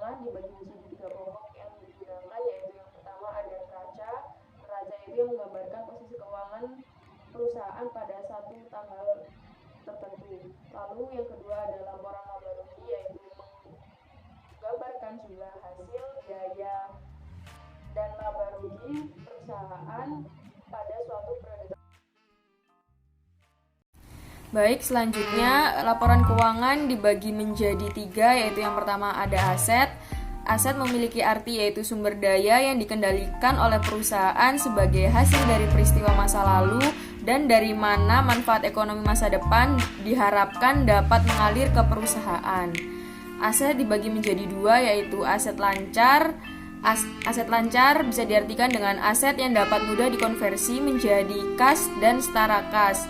keuangan dibagi menjadi tiga kelompok yang digunakan, yaitu yang pertama ada neraca. Neraca itu yang menggambarkan posisi keuangan perusahaan pada satu tanggal tertentu. Lalu yang kedua ada laporan laba rugi, yaitu menggambarkan jumlah hasil, biaya, dan laba rugi perusahaan pada suatu periode. Baik, selanjutnya laporan keuangan dibagi menjadi tiga, yaitu yang pertama ada aset. Aset memiliki arti yaitu sumber daya yang dikendalikan oleh perusahaan sebagai hasil dari peristiwa masa lalu dan dari mana manfaat ekonomi masa depan diharapkan dapat mengalir ke perusahaan. Aset dibagi menjadi dua, yaitu aset lancar. Aset lancar bisa diartikan dengan aset yang dapat mudah dikonversi menjadi kas dan setara kas.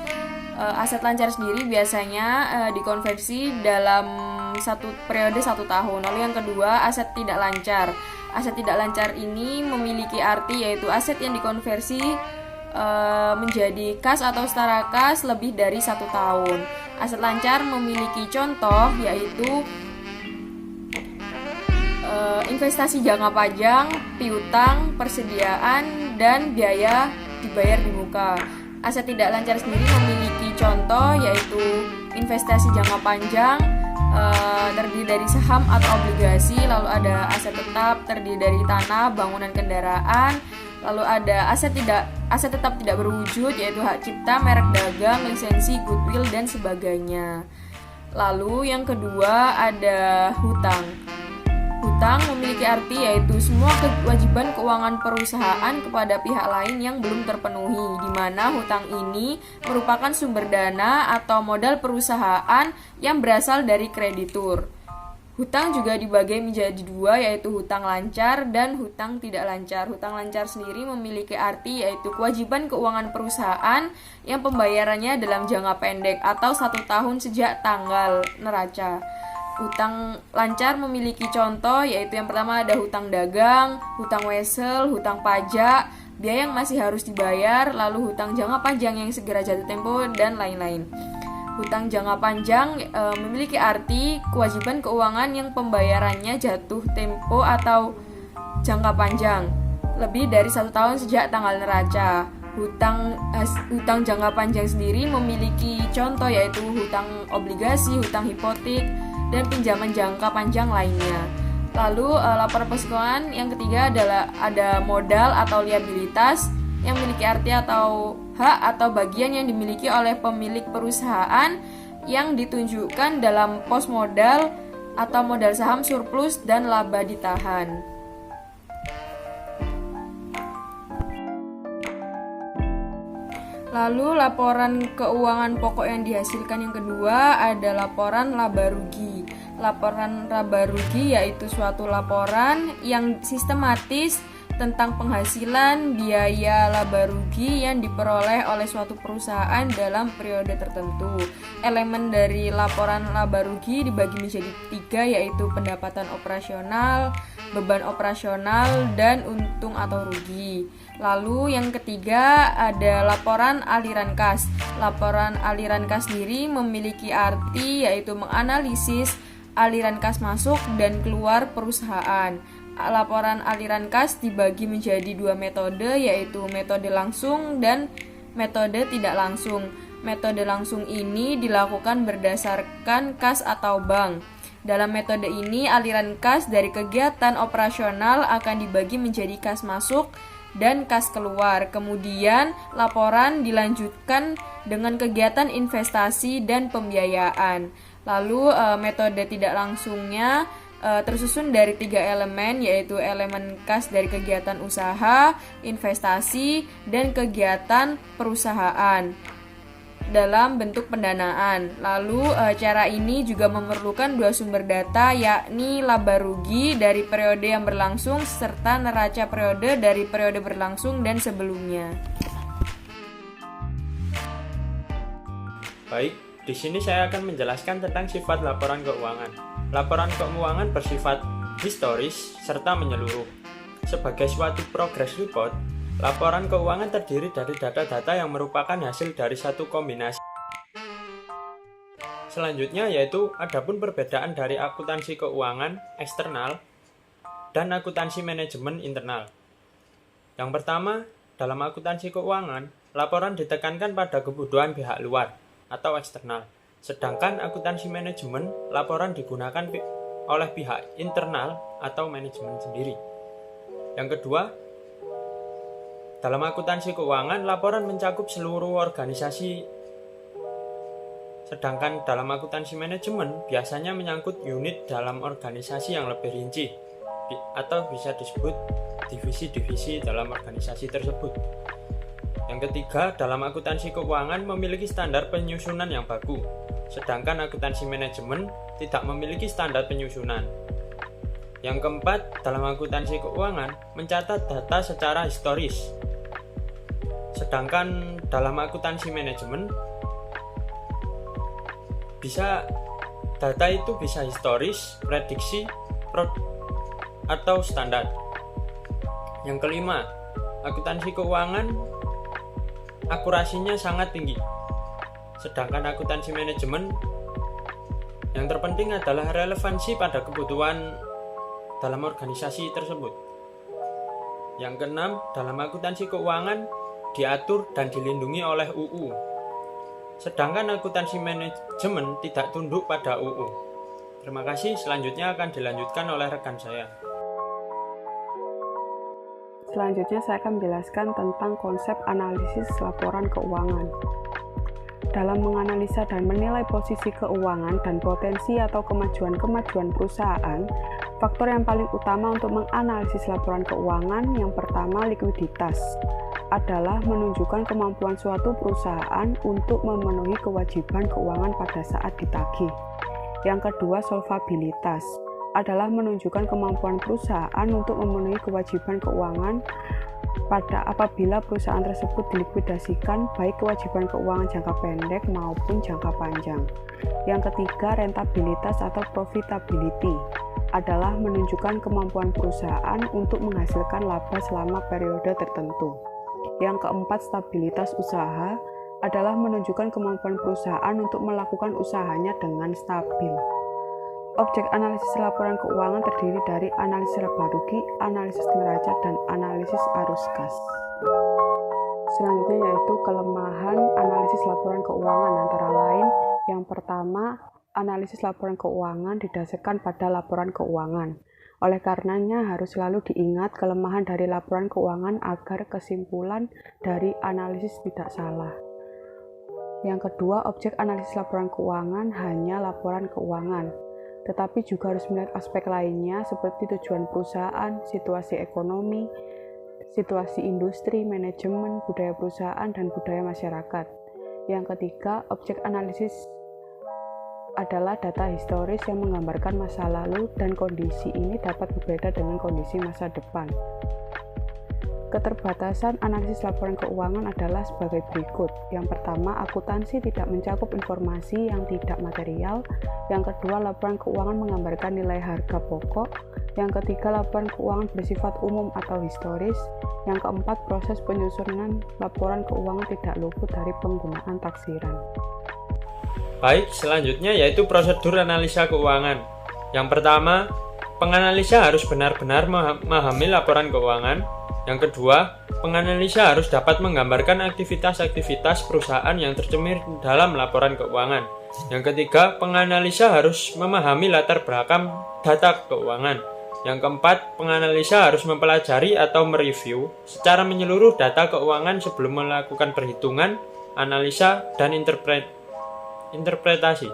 Aset lancar sendiri biasanya dikonversi dalam periode 1 tahun. Lalu yang kedua, aset tidak lancar. Aset tidak lancar ini memiliki arti yaitu aset yang dikonversi menjadi kas atau setara kas lebih dari 1 tahun. Aset lancar memiliki contoh yaitu investasi jangka panjang, piutang, persediaan, dan biaya dibayar di muka. Aset tidak lancar sendiri memiliki contoh yaitu investasi jangka panjang, terdiri dari saham atau obligasi. Lalu ada aset tetap terdiri dari tanah, bangunan, kendaraan. Lalu ada aset tetap tidak berwujud yaitu hak cipta, merek dagang, lisensi, goodwill, dan sebagainya. Lalu yang kedua ada hutang. Hutang memiliki arti yaitu semua kewajiban keuangan perusahaan kepada pihak lain yang belum terpenuhi, di mana hutang ini merupakan sumber dana atau modal perusahaan yang berasal dari kreditur. Hutang juga dibagi menjadi dua, yaitu hutang lancar dan hutang tidak lancar. Hutang lancar sendiri memiliki arti yaitu kewajiban keuangan perusahaan yang pembayarannya dalam jangka pendek atau 1 tahun sejak tanggal neraca. Hutang lancar memiliki contoh yaitu yang pertama ada hutang dagang, hutang wesel, hutang pajak, biaya yang masih harus dibayar, lalu hutang jangka panjang yang segera jatuh tempo, dan lain-lain. Hutang jangka panjang memiliki arti kewajiban keuangan yang pembayarannya jatuh tempo atau jangka panjang lebih dari 1 tahun sejak tanggal neraca. Hutang jangka panjang sendiri memiliki contoh yaitu hutang obligasi, hutang hipotek, dan pinjaman jangka panjang lainnya. Lalu laporan posisi keuangan yang ketiga adalah ada modal atau liabilitas yang memiliki arti atau hak atau bagian yang dimiliki oleh pemilik perusahaan yang ditunjukkan dalam pos modal atau modal saham surplus dan laba ditahan. Lalu laporan keuangan pokok yang dihasilkan yang kedua ada laporan laba rugi. Laporan laba rugi yaitu suatu laporan yang sistematis tentang penghasilan, biaya, laba rugi yang diperoleh oleh suatu perusahaan dalam periode tertentu. Elemen dari laporan laba rugi dibagi menjadi 3, yaitu pendapatan operasional, beban operasional, dan untung atau rugi. Lalu yang ketiga ada laporan aliran kas. Laporan aliran kas sendiri memiliki arti yaitu menganalisis aliran kas masuk dan keluar perusahaan. Laporan aliran kas dibagi menjadi 2 metode, yaitu metode langsung dan metode tidak langsung. Metode langsung ini dilakukan berdasarkan kas atau bank. Dalam metode ini, aliran kas dari kegiatan operasional akan dibagi menjadi kas masuk dan kas keluar. Kemudian, laporan dilanjutkan dengan kegiatan investasi dan pembiayaan. Lalu, metode tidak langsungnya tersusun dari 3 elemen, yaitu elemen kas dari kegiatan usaha, investasi, dan kegiatan perusahaan dalam bentuk pendanaan. Lalu cara ini juga memerlukan 2 sumber data, yakni laba rugi dari periode yang berlangsung serta neraca periode dari periode berlangsung dan sebelumnya. Baik, di sini saya akan menjelaskan tentang sifat laporan keuangan. Laporan keuangan bersifat historis serta menyeluruh. Sebagai suatu progress report, laporan keuangan terdiri dari data-data yang merupakan hasil dari satu kombinasi. Selanjutnya yaitu adapun perbedaan dari akuntansi keuangan eksternal dan akuntansi manajemen internal. Yang pertama, dalam akuntansi keuangan, laporan ditekankan pada kebutuhan pihak luar atau eksternal. Sedangkan akuntansi manajemen, laporan digunakan oleh pihak internal atau manajemen sendiri. Yang kedua, dalam akuntansi keuangan, laporan mencakup seluruh organisasi. Sedangkan dalam akuntansi manajemen, biasanya menyangkut unit dalam organisasi yang lebih rinci, atau bisa disebut divisi-divisi dalam organisasi tersebut. Yang ketiga, dalam akuntansi keuangan memiliki standar penyusunan yang baku, sedangkan akuntansi manajemen tidak memiliki standar penyusunan. Yang keempat, dalam akuntansi keuangan mencatat data secara historis, sedangkan dalam akuntansi manajemen data itu bisa historis, prediksi, atau standar. Yang kelima, akuntansi keuangan akurasinya sangat tinggi. Sedangkan akuntansi manajemen yang terpenting adalah relevansi pada kebutuhan dalam organisasi tersebut. Yang keenam, dalam akuntansi keuangan diatur dan dilindungi oleh UU. Sedangkan akuntansi manajemen tidak tunduk pada UU. Terima kasih, selanjutnya akan dilanjutkan oleh rekan saya. Selanjutnya saya akan menjelaskan tentang konsep analisis laporan keuangan. Dalam menganalisa dan menilai posisi keuangan dan potensi atau kemajuan-kemajuan perusahaan, faktor yang paling utama untuk menganalisis laporan keuangan yang pertama likuiditas adalah menunjukkan kemampuan suatu perusahaan untuk memenuhi kewajiban keuangan pada saat ditagih. Yang kedua, solvabilitas adalah menunjukkan kemampuan perusahaan untuk memenuhi kewajiban keuangan apabila perusahaan tersebut dilikuidasikan, baik kewajiban keuangan jangka pendek maupun jangka panjang. Yang ketiga, rentabilitas atau profitability adalah menunjukkan kemampuan perusahaan untuk menghasilkan laba selama periode tertentu. Yang keempat, stabilitas usaha adalah menunjukkan kemampuan perusahaan untuk melakukan usahanya dengan stabil. Objek analisis laporan keuangan terdiri dari analisis laba rugi, analisis neraca, dan analisis arus kas. Selanjutnya yaitu kelemahan analisis laporan keuangan, antara lain yang pertama, analisis laporan keuangan didasarkan pada laporan keuangan. Oleh karenanya harus selalu diingat kelemahan dari laporan keuangan agar kesimpulan dari analisis tidak salah. Yang kedua, objek analisis laporan keuangan hanya laporan keuangan, tetapi juga harus melihat aspek lainnya seperti tujuan perusahaan, situasi ekonomi, situasi industri, manajemen, budaya perusahaan, dan budaya masyarakat. Yang ketiga, objek analisis adalah data historis yang menggambarkan masa lalu dan kondisi ini dapat berbeda dengan kondisi masa depan. Keterbatasan analisis laporan keuangan adalah sebagai berikut. Yang pertama, akuntansi tidak mencakup informasi yang tidak material. Yang kedua, laporan keuangan menggambarkan nilai harga pokok. Yang ketiga, laporan keuangan bersifat umum atau historis. Yang keempat, proses penyusunan laporan keuangan tidak luput dari penggunaan taksiran. Baik, selanjutnya yaitu prosedur analisa keuangan. Yang pertama, penganalisa harus benar-benar memahami laporan keuangan. Yang kedua, penganalisa harus dapat menggambarkan aktivitas-aktivitas perusahaan yang tercermin dalam laporan keuangan. Yang ketiga, penganalisa harus memahami latar belakang data keuangan. Yang keempat, penganalisa harus mempelajari atau mereview secara menyeluruh data keuangan sebelum melakukan perhitungan, analisa, dan interpretasi.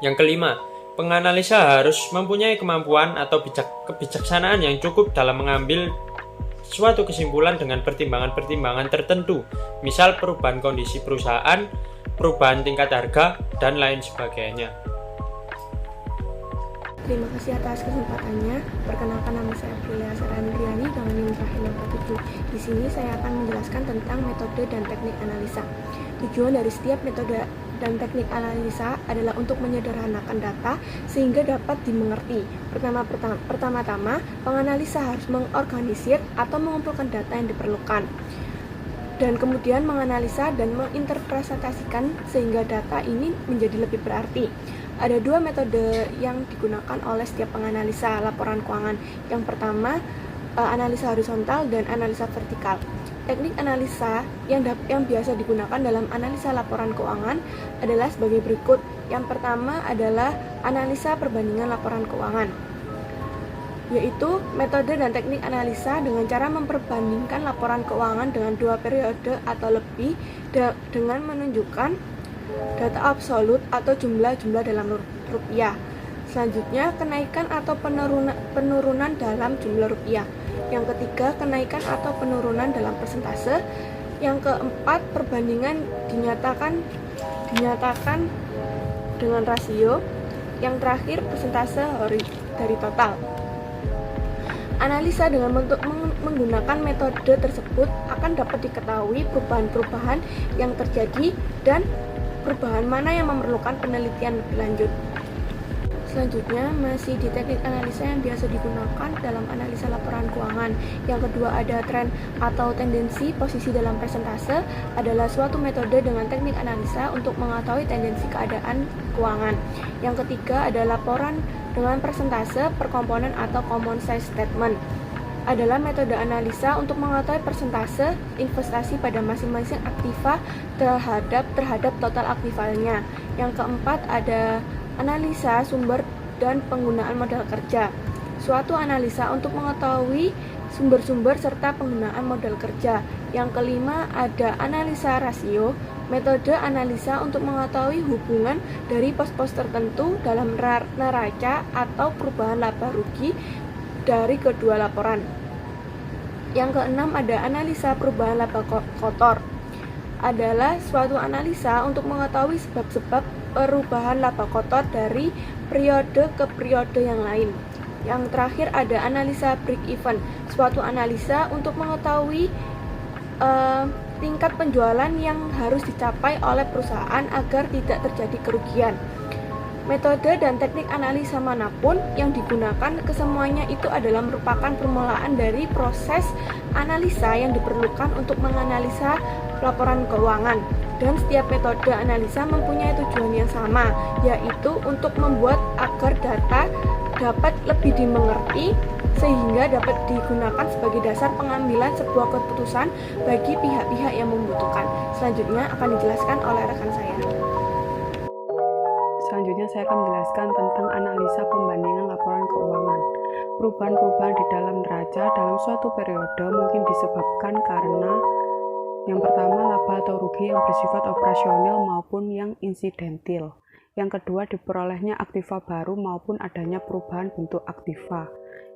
Yang kelima, penganalisa harus mempunyai kemampuan atau kebijaksanaan yang cukup dalam mengambil suatu kesimpulan dengan pertimbangan-pertimbangan tertentu, misal perubahan kondisi perusahaan, perubahan tingkat harga, dan lain sebagainya. Terima kasih atas kesempatannya. Perkenalkan, nama saya Priya Sarandriani dengan NIM terakhir 47. Di sini saya akan menjelaskan tentang metode dan teknik analisa. Tujuan dari setiap metode dan teknik analisa adalah untuk menyederhanakan data sehingga dapat dimengerti. Pertama-tama, penganalisa harus mengorganisir atau mengumpulkan data yang diperlukan, dan kemudian menganalisa dan menginterpretasikan sehingga data ini menjadi lebih berarti. Ada dua metode yang digunakan oleh setiap penganalisa laporan keuangan. Yang pertama, analisa horizontal dan analisa vertikal. Teknik analisa yang biasa digunakan dalam analisa laporan keuangan adalah sebagai berikut. Yang pertama adalah analisa perbandingan laporan keuangan, yaitu metode dan teknik analisa dengan cara memperbandingkan laporan keuangan dengan dua periode atau lebih dengan menunjukkan data absolut atau jumlah-jumlah dalam rupiah. Selanjutnya, kenaikan atau penurunan dalam jumlah rupiah. Yang ketiga, kenaikan atau penurunan dalam persentase. Yang keempat, perbandingan dinyatakan dengan rasio. Yang terakhir, persentase dari total. Analisa dengan menggunakan metode tersebut akan dapat diketahui perubahan-perubahan yang terjadi dan perubahan mana yang memerlukan penelitian lebih lanjut. Selanjutnya, masih di teknik analisa yang biasa digunakan dalam analisa laporan keuangan. Yang kedua ada tren atau tendensi posisi dalam persentase, adalah suatu metode dengan teknik analisa untuk mengetahui tendensi keadaan keuangan. Yang ketiga ada laporan dengan persentase per komponen atau common size statement, adalah metode analisa untuk mengetahui persentase investasi pada masing-masing aktiva terhadap total aktivanya. Yang keempat ada analisa sumber dan penggunaan modal kerja, suatu analisa untuk mengetahui sumber-sumber serta penggunaan modal kerja. Yang kelima ada analisa rasio, metode analisa untuk mengetahui hubungan dari pos-pos tertentu dalam neraca atau perubahan laba rugi dari kedua laporan. Yang keenam ada analisa perubahan laba kotor, adalah suatu analisa untuk mengetahui sebab-sebab perubahan laba kotor dari periode ke periode yang lain. Yang terakhir ada analisa break even, suatu analisa untuk mengetahui tingkat penjualan yang harus dicapai oleh perusahaan agar tidak terjadi kerugian. Metode dan teknik analisa manapun yang digunakan, kesemuanya itu adalah merupakan permulaan dari proses analisa yang diperlukan untuk menganalisa laporan keuangan. Dan setiap metode analisa mempunyai tujuan yang sama, yaitu untuk membuat agar data dapat lebih dimengerti sehingga dapat digunakan sebagai dasar pengambilan sebuah keputusan bagi pihak-pihak yang membutuhkan. Selanjutnya akan dijelaskan oleh rekan saya. Selanjutnya saya akan menjelaskan tentang analisa pembandingan laporan keuangan. Perubahan-perubahan di dalam neraca dalam suatu periode mungkin disebabkan karena yang pertama, laba atau rugi yang bersifat operasional maupun yang insidentil. Yang kedua, diperolehnya aktiva baru maupun adanya perubahan bentuk aktiva.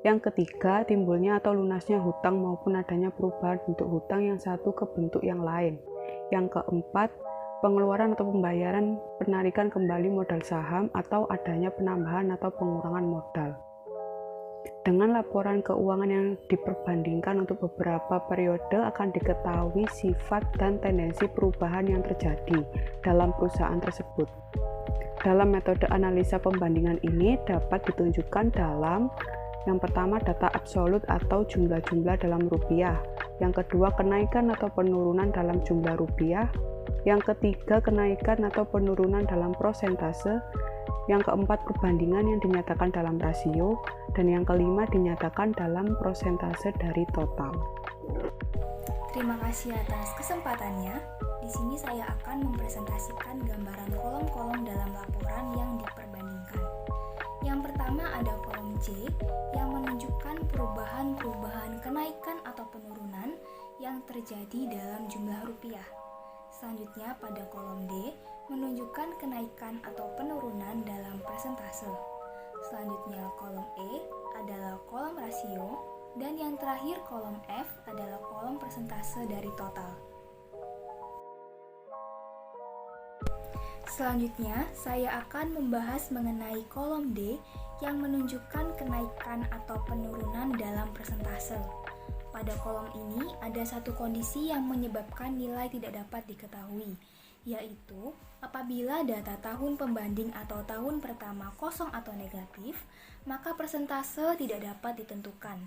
Yang ketiga, timbulnya atau lunasnya hutang maupun adanya perubahan bentuk hutang yang satu ke bentuk yang lain. Yang keempat, pengeluaran atau pembayaran penarikan kembali modal saham atau adanya penambahan atau pengurangan modal. Dengan laporan keuangan yang diperbandingkan untuk beberapa periode akan diketahui sifat dan tendensi perubahan yang terjadi dalam perusahaan tersebut. Dalam metode analisa pembandingan ini dapat ditunjukkan dalam yang pertama data absolut atau jumlah-jumlah dalam rupiah, yang kedua kenaikan atau penurunan dalam jumlah rupiah, yang ketiga kenaikan atau penurunan dalam persentase, yang keempat perbandingan yang dinyatakan dalam rasio, dan yang kelima dinyatakan dalam persentase dari total. Terima kasih atas kesempatannya. Di sini saya akan mempresentasikan gambaran kolom-kolom dalam laporan yang diperbandingkan. Yang pertama ada kolom C yang menunjukkan perubahan-perubahan kenaikan atau penurunan yang terjadi dalam jumlah rupiah. Selanjutnya pada kolom D menunjukkan kenaikan atau penurunan dalam persentase. Selanjutnya kolom E adalah kolom rasio, dan yang terakhir kolom F adalah kolom persentase dari total. Selanjutnya saya akan membahas mengenai kolom D yang menunjukkan kenaikan atau penurunan dalam persentase. Pada kolom ini ada satu kondisi yang menyebabkan nilai tidak dapat diketahui, yaitu apabila data tahun pembanding atau tahun pertama kosong atau negatif, maka persentase tidak dapat ditentukan.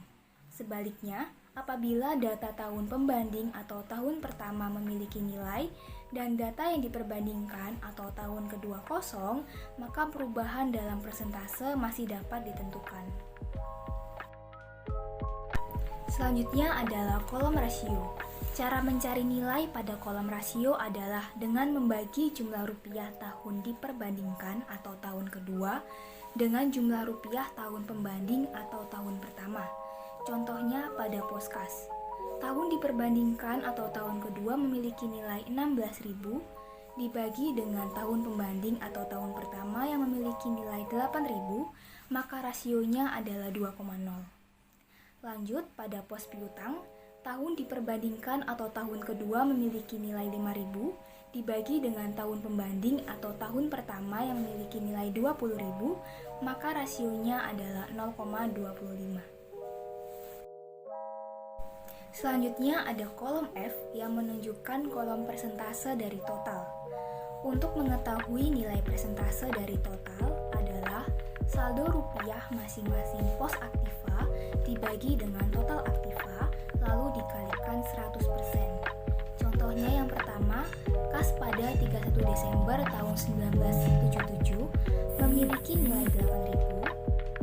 Sebaliknya, Apabila data tahun pembanding atau tahun pertama memiliki nilai dan data yang diperbandingkan atau tahun kedua kosong, maka perubahan dalam persentase masih dapat ditentukan. Selanjutnya adalah kolom rasio. Cara mencari nilai pada kolom rasio adalah dengan membagi jumlah rupiah tahun diperbandingkan atau tahun kedua dengan jumlah rupiah tahun pembanding atau tahun pertama. Contohnya pada Poskas. Tahun diperbandingkan atau tahun kedua memiliki nilai 16.000 dibagi dengan tahun pembanding atau tahun pertama yang memiliki nilai 8.000, maka rasionya adalah 2,0. Lanjut pada pos piutang, tahun diperbandingkan atau tahun kedua memiliki nilai 5.000 dibagi dengan tahun pembanding atau tahun pertama yang memiliki nilai 20.000, maka rasionya adalah 0,25. Selanjutnya ada kolom F yang menunjukkan kolom persentase dari total. Untuk mengetahui nilai persentase dari total adalah saldo rupiah masing-masing pos aktiva dibagi dengan total aktiva lalu dikalikan 100%. Contohnya yang pertama, kas pada 31 Desember tahun 1977 memiliki nilai 8.000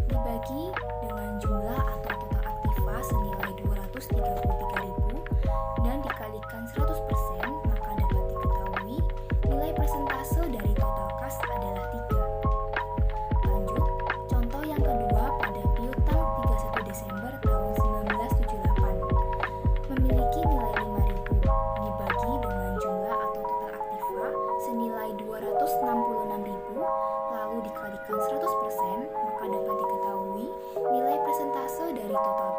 dibagi dengan jumlah atau total aktiva senilai 233.000 dan dikalikan 100%, maka dapat diketahui nilai persentase dari total kas adalah 3. Lanjut, contoh yang kedua pada piutang 31 Desember tahun 1978 memiliki nilai 5.000 dibagi dengan jumlah atau total aktiva senilai 266.000 lalu dikalikan 100%, maka dapat diketahui nilai persentase dari total